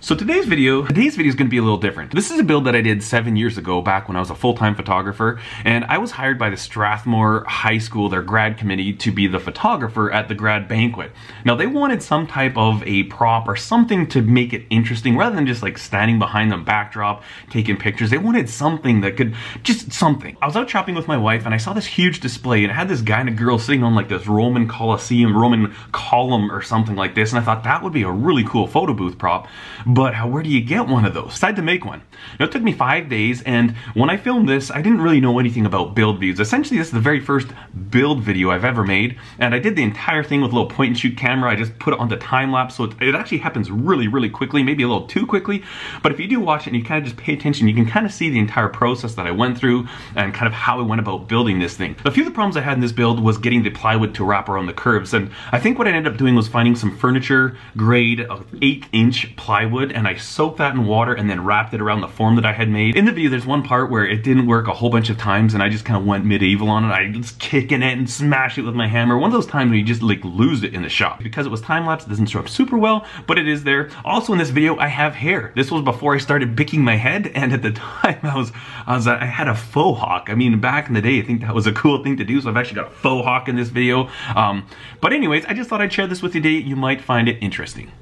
So today's video is going to be a little different. This is a build that I did 7 years ago, back when I was a full-time photographer, and I was hired by the Strathmore High School, their grad committee, to be the photographer at the grad banquet. Now they wanted some type of a prop or something to make it interesting, rather than just like standing behind the backdrop taking pictures. They wanted something that could, just something. I was out shopping with my wife and I saw this huge display, and it had this guy and a girl sitting on like this Roman Roman column or something like this, and I thought that would be a really cool photo booth prop. But where do you get one of those? Decided to make one. Now, it took me 5 days, and when I filmed this, I didn't really know anything about build views. Essentially, this is the very first build video I've ever made, and I did the entire thing with a little point and shoot camera. I just put it onto time lapse, so it actually happens really, really quickly, maybe a little too quickly. But if you do watch it and you kind of just pay attention, you can kind of see the entire process that I went through and kind of how I went about building this thing. A few of the problems I had in this build was getting the plywood to wrap around the curves, and I think what I ended up doing was finding some furniture grade 8-inch plywood, and I soaked that in water and then wrapped it around the form that I had made. In the video, there's one part where it didn't work a whole bunch of times, and I just kind of went medieval on it. I was kicking it and smash it with my hammer. One of those times when you just like lose it in the shop. Because it was time-lapse, it doesn't show up super well, but it is there. Also in this video, I have hair. This was before I started bicking my head, and at the time I had a faux hawk. I mean, back in the day, I think that was a cool thing to do, so I've actually got a faux hawk in this video. But anyways, I just thought I'd share this with you today. You might find it interesting.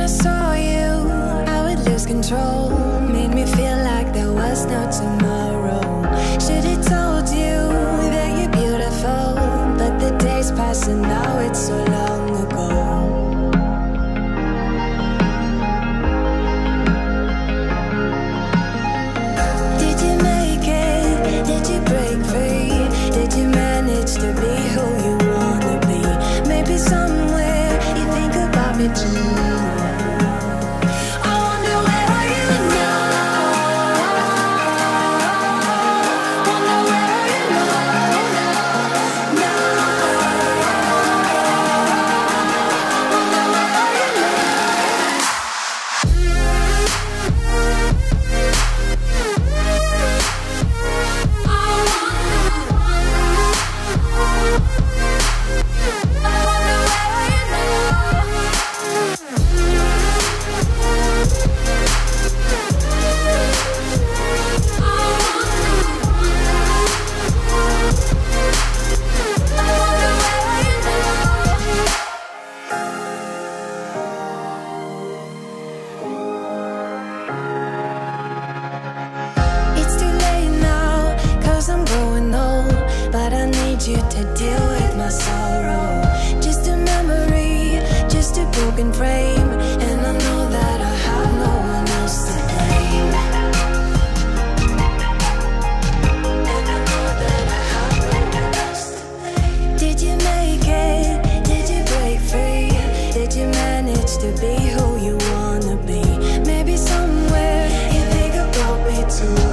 I saw you, I would lose control. Made me feel like there was no tomorrow. Should've told you that you're beautiful. need you to deal with my sorrow. Just a memory, just a broken frame, and I know that I have no one else to blame. And I know that I have no one else to blame. Did you make it? Did you break free? Did you manage to be who you wanna be? Maybe somewhere you think about me too.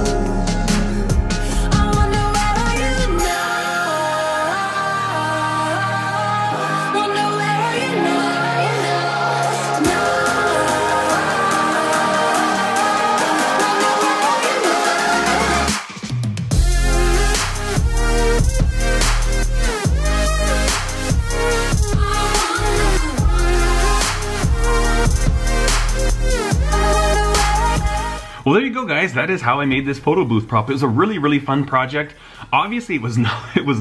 Well, there you go, guys. That is how I made this photo booth prop. It was a really fun project. Obviously, it was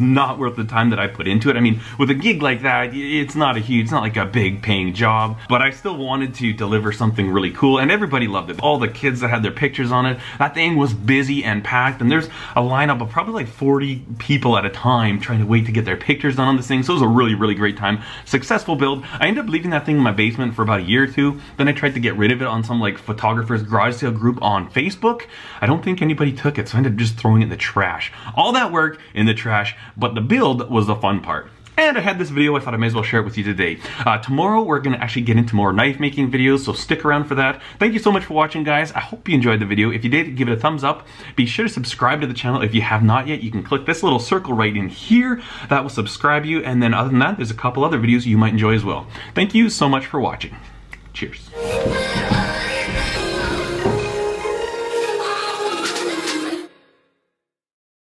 not worth the time that I put into it. I mean, with a gig like that, it's not like a big paying job, but I still wanted to deliver something really cool, and everybody loved it. All the kids that had their pictures on it, that thing was busy and packed, and there's a lineup of probably like 40 people at a time trying to wait to get their pictures done on this thing. So it was a really great time. Successful build. I ended up leaving that thing in my basement for about a year or two. Then I tried to get rid of it on some like photographer's garage sale group on Facebook. I don't think anybody took it, so I ended up just throwing it in the trash. All that work in the trash, but the build was the fun part. And I had this video, I thought I may as well share it with you today. Tomorrow we're gonna actually get into more knife making videos, so stick around for that. Thank you so much for watching, guys. I hope you enjoyed the video. If you did, give it a thumbs up. Be sure to subscribe to the channel if you have not yet. You can click this little circle right in here. That will subscribe you, and then other than that, there's a couple other videos you might enjoy as well. Thank you so much for watching. Cheers.